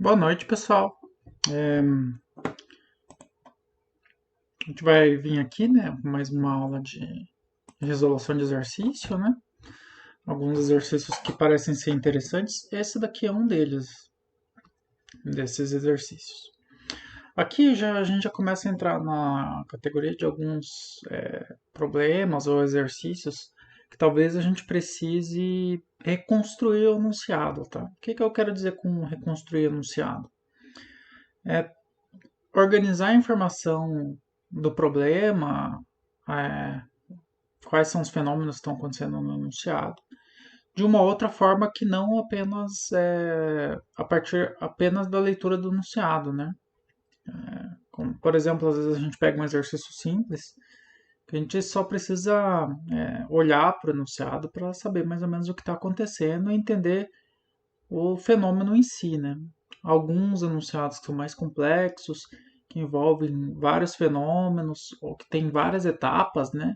Boa noite, pessoal. A gente vai vir aqui, né, mais uma aula de resolução de exercício, né? Alguns exercícios que parecem ser interessantes. Esse daqui é um desses exercícios. Aqui a gente já começa a entrar na categoria de alguns problemas ou exercícios que talvez a gente precise reconstruir o enunciado, tá? O que eu quero dizer com reconstruir o enunciado? É organizar a informação do problema, é, quais são os fenômenos que estão acontecendo no enunciado, de uma outra forma que não apenas a partir apenas da leitura do enunciado, né? Como, por exemplo, às vezes a gente pega um exercício simples, que a gente só precisa olhar para o enunciado para saber mais ou menos o que está acontecendo e entender o fenômeno em si, né? Alguns enunciados que são mais complexos, que envolvem vários fenômenos ou que tem várias etapas, né,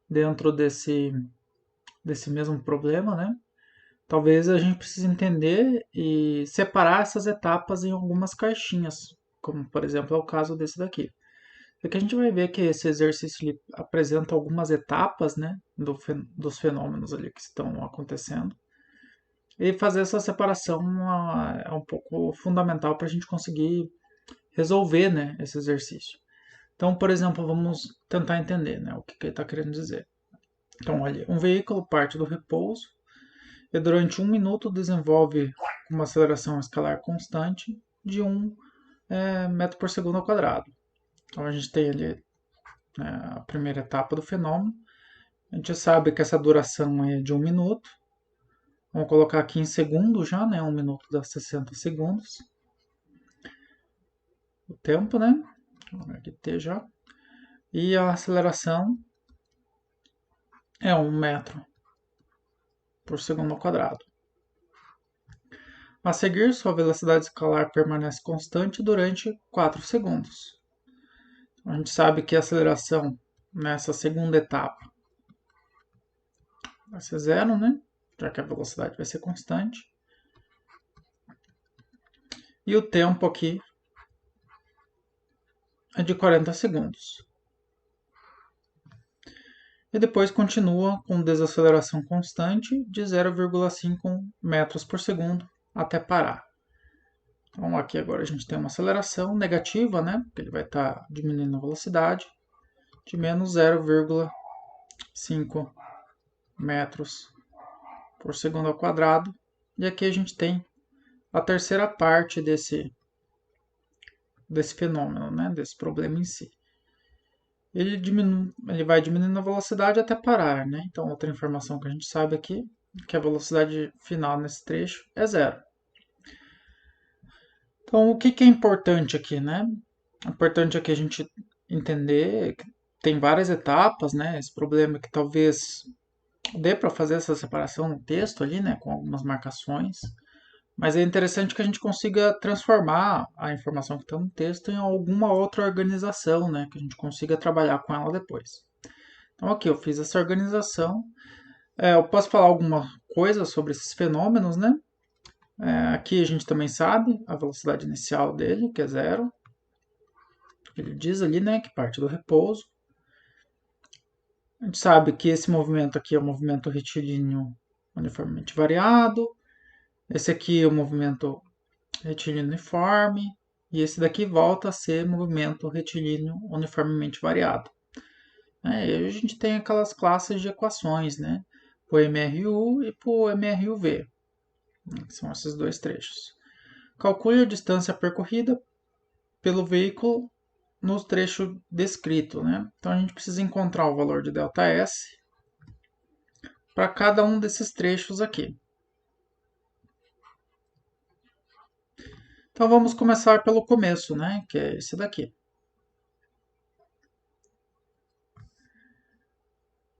dentro desse mesmo problema, né? Talvez a gente precise entender e separar essas etapas em algumas caixinhas, como por exemplo é o caso desse daqui. Aqui a gente vai ver que esse exercício ele apresenta algumas etapas, né, dos fenômenos ali que estão acontecendo. E fazer essa separação é um pouco fundamental para a gente conseguir resolver, né, esse exercício. Então, por exemplo, vamos tentar entender, né, o que ele está querendo dizer. Então, olha, um veículo parte do repouso e durante 1 minuto desenvolve uma aceleração escalar constante de 1 metro por segundo ao quadrado. Então, a gente tem ali, né, a primeira etapa do fenômeno. A gente sabe que essa duração é de 1 minuto. Vamos colocar aqui em segundos já, né? 1 minuto dá 60 segundos. O tempo, né? Vamos aqui ter já. E a aceleração é 1 metro por segundo ao quadrado. A seguir, sua velocidade escalar permanece constante durante 4 segundos. A gente sabe que a aceleração nessa segunda etapa vai ser zero, né? Já que a velocidade vai ser constante. E o tempo aqui é de 40 segundos. E depois continua com desaceleração constante de 0,5 metros por segundo até parar. Então aqui agora a gente tem uma aceleração negativa, né? Porque ele vai estar diminuindo a velocidade de menos 0,5 metros por segundo ao quadrado. E aqui a gente tem a terceira parte desse fenômeno, né? Desse problema em si. Ele vai diminuindo a velocidade até parar, né? Então outra informação que a gente sabe aqui que a velocidade final nesse trecho é zero. Então, o que é importante aqui, né? É importante aqui a gente entender que tem várias etapas, né? Esse problema que talvez dê para fazer essa separação no texto ali, né? Com algumas marcações. Mas é interessante que a gente consiga transformar a informação que está no texto em alguma outra organização, né? Que a gente consiga trabalhar com ela depois. Então, aqui eu fiz essa organização. Eu posso falar alguma coisa sobre esses fenômenos, né? Aqui a gente também sabe a velocidade inicial dele, que é zero. Ele diz ali, né, que parte do repouso. A gente sabe que esse movimento aqui é um movimento retilíneo uniformemente variado. Esse aqui é o movimento retilíneo uniforme. E esse daqui volta a ser movimento retilíneo uniformemente variado. E a gente tem aquelas classes de equações, né? Para o MRU e para o MRUV. Que são esses dois trechos. Calcule a distância percorrida pelo veículo no trecho descrito, né? Então a gente precisa encontrar o valor de ΔS para cada um desses trechos aqui. Então vamos começar pelo começo, né? Que é esse daqui.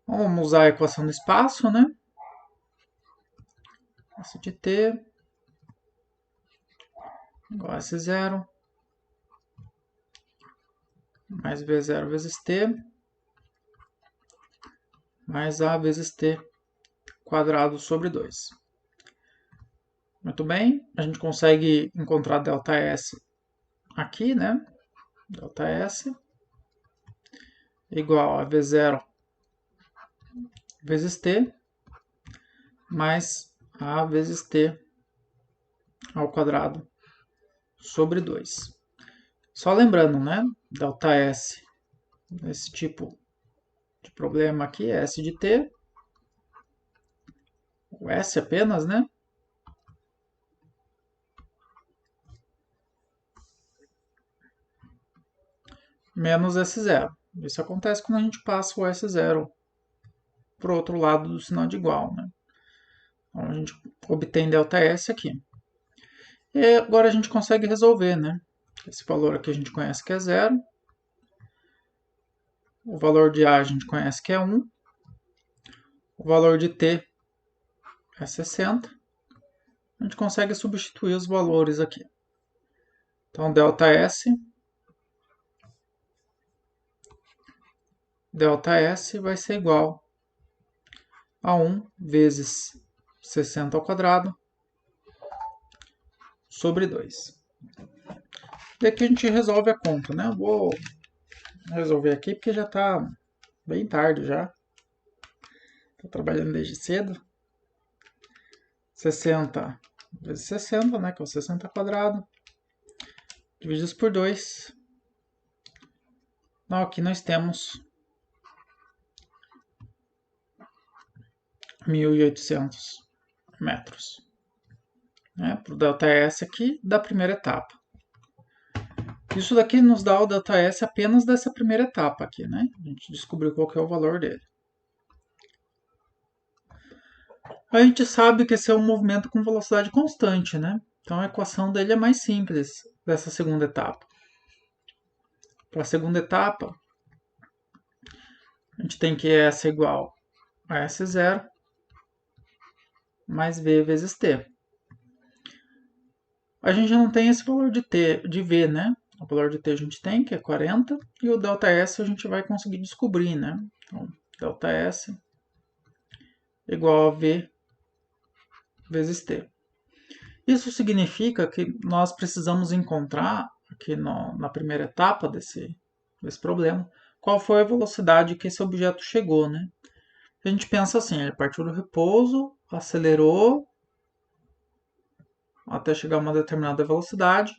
Vamos usar a equação do espaço, né? S de t igual a S0 mais V0 vezes t mais A vezes t quadrado sobre 2. Muito bem, a gente consegue encontrar ΔS aqui, né? ΔS igual a V0 vezes T mais A vezes T ao quadrado sobre 2. Só lembrando, né? ΔS nesse tipo de problema aqui é S de T, o S apenas, né? Menos S0. Isso acontece quando a gente passa o S0 para o outro lado do sinal de igual, né? Então a gente obtém ΔS aqui. E agora a gente consegue resolver, né? Esse valor aqui a gente conhece que é 0. O valor de A a gente conhece que é 1. O valor de T é 60. A gente consegue substituir os valores aqui. Então, ΔS vai ser igual a 1 vezes 60 ao quadrado sobre 2. E aqui a gente resolve a conta, né? Eu vou resolver aqui porque já está bem tarde já. Estou trabalhando desde cedo. 60 vezes 60, né? Que é o 60 quadrado. Divididos por 2. Então, aqui nós temos 1.800 metros. Né, para o ΔS aqui da primeira etapa. Isso daqui nos dá o ΔS apenas dessa primeira etapa aqui, né? A gente descobriu qual que é o valor dele. A gente sabe que esse é um movimento com velocidade constante, né? Então a equação dele é mais simples dessa segunda etapa. Para a segunda etapa, a gente tem que S é igual a S0 mais V vezes T. A gente não tem esse valor de T, de V, né? O valor de T a gente tem, que é 40, e o ΔS a gente vai conseguir descobrir, né? Então, ΔS igual a V vezes T. Isso significa que nós precisamos encontrar, aqui na primeira etapa desse problema, qual foi a velocidade que esse objeto chegou, né? A gente pensa assim, ele partiu do repouso, acelerou até chegar a uma determinada velocidade,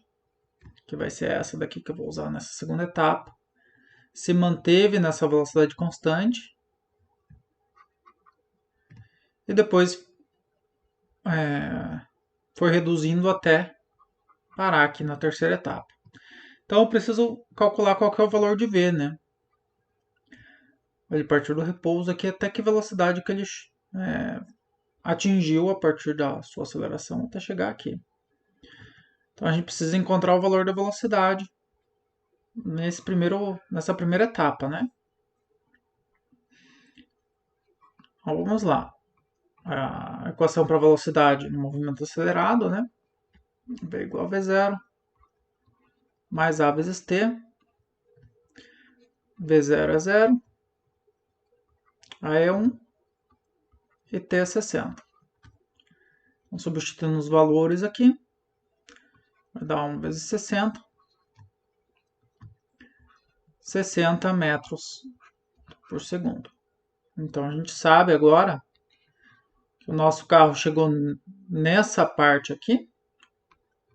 que vai ser essa daqui que eu vou usar nessa segunda etapa, se manteve nessa velocidade constante e depois foi reduzindo até parar aqui na terceira etapa. Então eu preciso calcular qual que é o valor de V, né? Ele partiu do repouso aqui até que velocidade que ele atingiu a partir da sua aceleração até chegar aqui. Então a gente precisa encontrar o valor da velocidade nessa primeira etapa, né? Então vamos lá. A equação para velocidade no movimento acelerado, né? V igual a V0 mais A vezes T. V0 é 0. A é 1 e T é 60. Então, substituindo os valores aqui, vai dar 1 vezes 60. 60 metros por segundo. Então a gente sabe agora que o nosso carro chegou nessa parte aqui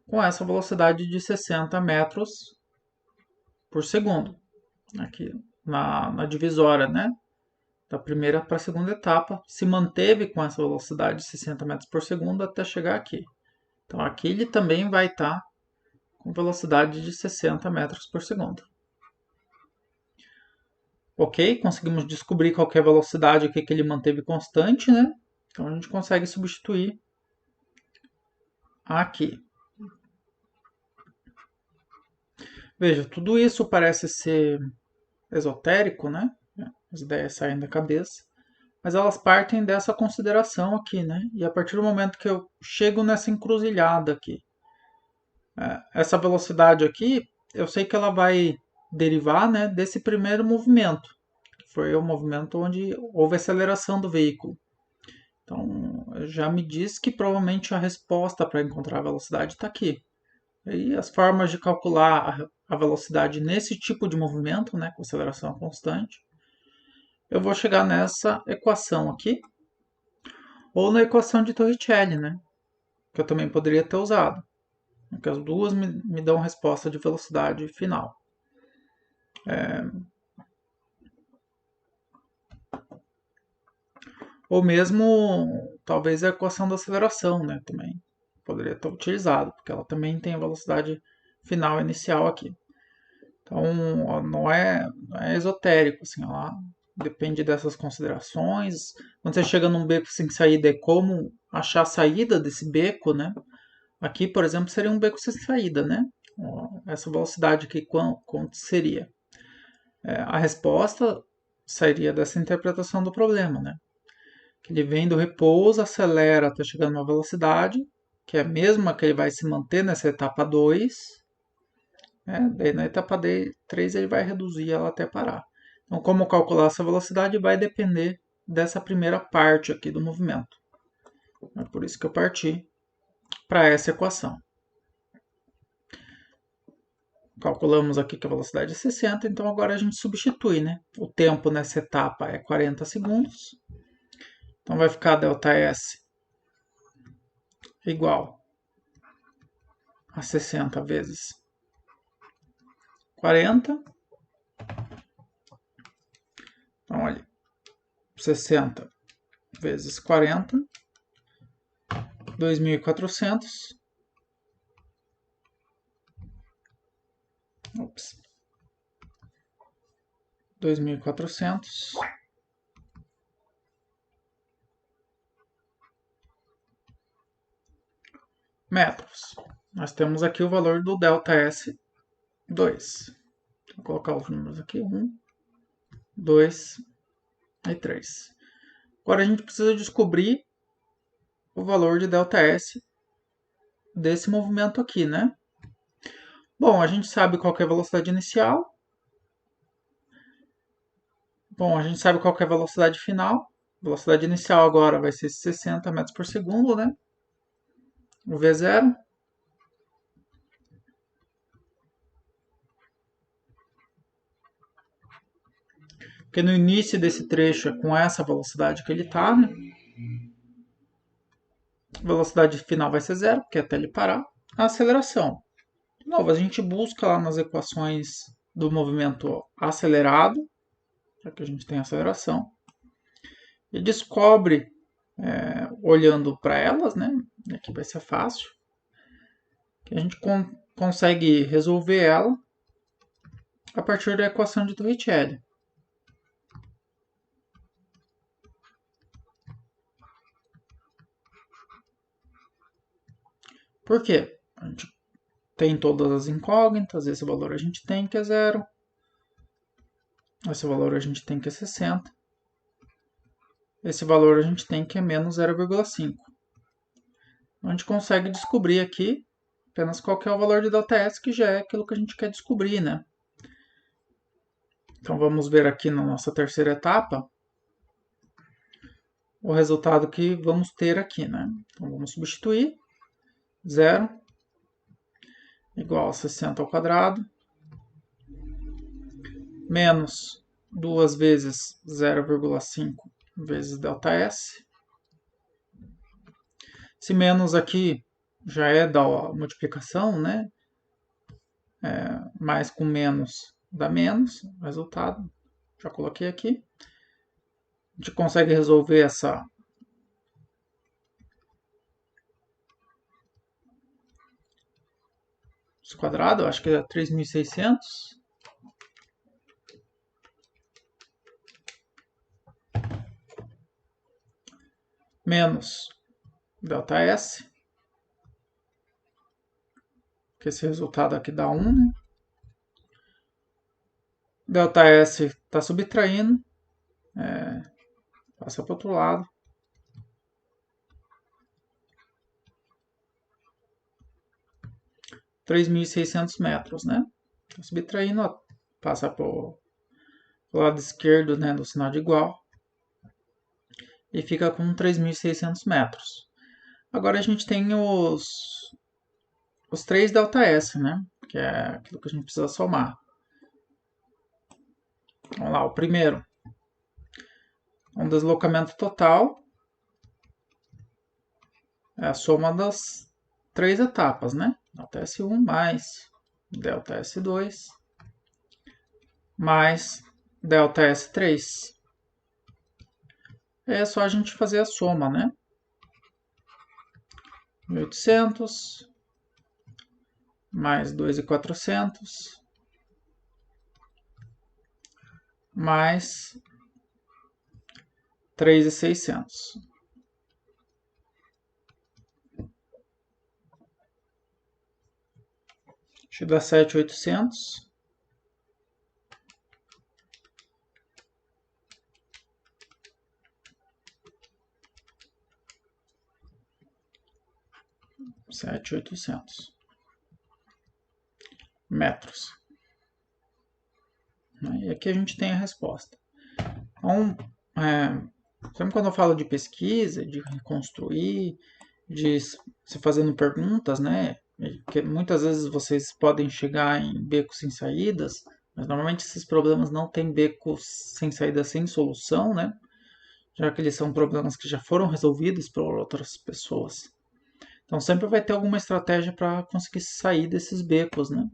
com essa velocidade de 60 metros por segundo. Aqui na divisória, né? Da primeira para a segunda etapa, se manteve com essa velocidade de 60 metros por segundo até chegar aqui. Então aqui ele também vai estar com velocidade de 60 metros por segundo. Ok, conseguimos descobrir qual é a velocidade aqui que ele manteve constante, né? Então a gente consegue substituir aqui. Veja, tudo isso parece ser esotérico, né? As ideias saem da cabeça, mas elas partem dessa consideração aqui, né? E a partir do momento que eu chego nessa encruzilhada aqui, essa velocidade aqui, eu sei que ela vai derivar, né, desse primeiro movimento, que foi o movimento onde houve aceleração do veículo. Então, já me diz que provavelmente a resposta para encontrar a velocidade está aqui. E as formas de calcular a velocidade nesse tipo de movimento, né, com aceleração constante, eu vou chegar nessa equação aqui, ou na equação de Torricelli, né, que eu também poderia ter usado, porque as duas me dão resposta de velocidade final. Ou mesmo, talvez, a equação da aceleração, né, também poderia ter utilizado, porque ela também tem a velocidade final inicial aqui. Então, ó, não é esotérico, assim, ela depende dessas considerações. Quando você chega num beco sem saída, é como achar a saída desse beco, né? Aqui, por exemplo, seria um beco sem saída, né? Ó, essa velocidade aqui, quanto seria? A resposta sairia dessa interpretação do problema, né? Ele vem do repouso, acelera até chegar numa velocidade, que é a mesma que ele vai se manter nessa etapa 2, né? Daí na etapa 3 ele vai reduzir ela até parar. Então, como calcular essa velocidade vai depender dessa primeira parte aqui do movimento. É por isso que eu parti para essa equação. Calculamos aqui que a velocidade é 60, então agora a gente substitui, né? O tempo nessa etapa é 40 segundos. Então vai ficar ΔS igual a 60 vezes 40. Então, olha, 60 vezes 40, 2.400. Ops. 2.400 metros. Nós temos aqui o valor do ΔS 2. Vou colocar os números aqui: 1, 2 e 3. Agora a gente precisa descobrir o valor de ΔS desse movimento aqui, né? Bom, a gente sabe qual é a velocidade inicial. Bom, a gente sabe qual é a velocidade final. A velocidade inicial agora vai ser 60 metros por segundo, né? O V0. Porque no início desse trecho é com essa velocidade que ele está, né? A velocidade final vai ser zero, porque é até ele parar. A aceleração. De novo, a gente busca lá nas equações do movimento acelerado, já que a gente tem aceleração, e descobre, olhando para elas, né? Aqui vai ser fácil, que a gente consegue resolver ela a partir da equação de Torricelli. Por quê? A gente tem todas as incógnitas, esse valor a gente tem que é zero, esse valor a gente tem que é 60, esse valor a gente tem que é menos 0,5. A gente consegue descobrir aqui apenas qual que é o valor de ΔS, que já é aquilo que a gente quer descobrir, né? Então vamos ver aqui na nossa terceira etapa o resultado que vamos ter aqui, né? Então vamos substituir 0 igual a 60 ao quadrado menos 2 vezes 0,5 vezes ΔS. Esse menos aqui já é da multiplicação, né? Mais com menos dá menos, resultado. Já coloquei aqui. A gente consegue resolver essa quadrado, acho que é 3.600. Menos ΔS, que esse resultado aqui dá 1, né? ΔS está subtraindo, passa para o outro lado. – 3.600 metros, né? Tá subtraindo, ó, passa para o lado esquerdo, né, do sinal de igual. e fica com 3.600 metros. Agora a gente tem os 3 ΔS, né? Que é aquilo que a gente precisa somar. Vamos lá, o primeiro. Um deslocamento total é a soma das 3 etapas, né? ΔS1 mais ΔS2 mais ΔS3. É só a gente fazer a soma, né? 1.800 mais 2.400 mais 3.600. Deixa eu dar 7.800. Metros. E aqui a gente tem a resposta. Então, sempre quando eu falo de pesquisa, de reconstruir, de se fazendo perguntas, né? Que muitas vezes vocês podem chegar em becos sem saídas, mas normalmente esses problemas não têm becos sem saída sem solução, né? Já que eles são problemas que já foram resolvidos por outras pessoas. Então sempre vai ter alguma estratégia para conseguir sair desses becos, né?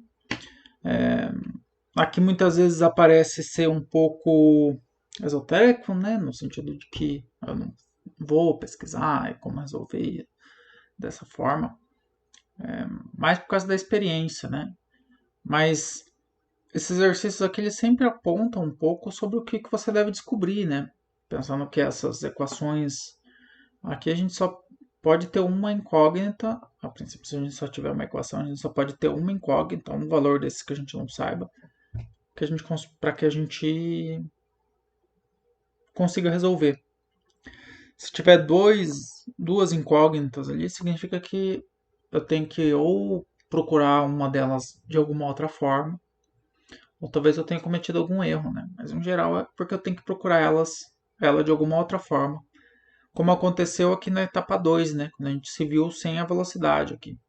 Aqui muitas vezes aparece ser um pouco esotérico, né? No sentido de que eu não vou pesquisar e como resolver dessa forma, mais por causa da experiência, né? Mas esses exercícios aqui eles sempre apontam um pouco sobre o que você deve descobrir, né? Pensando que essas equações aqui a gente só pode ter uma incógnita. A princípio, se a gente só tiver uma equação, a gente só pode ter uma incógnita, um valor desse que a gente não saiba, para que a gente consiga resolver. Se tiver duas incógnitas ali, significa que eu tenho que ou procurar uma delas de alguma outra forma, ou talvez eu tenha cometido algum erro, né? Mas em geral é porque eu tenho que procurar ela de alguma outra forma. Como aconteceu aqui na etapa 2, né? Quando a gente se viu sem a velocidade aqui.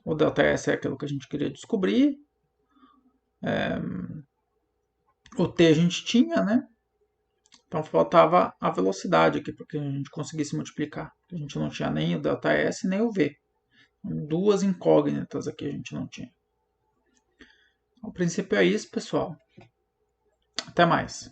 O ΔS é aquilo que a gente queria descobrir. O T a gente tinha, né? Então faltava a velocidade aqui para que a gente conseguisse multiplicar. A gente não tinha nem o ΔS nem o V. Duas incógnitas aqui a gente não tinha. O princípio é isso, pessoal. Até mais.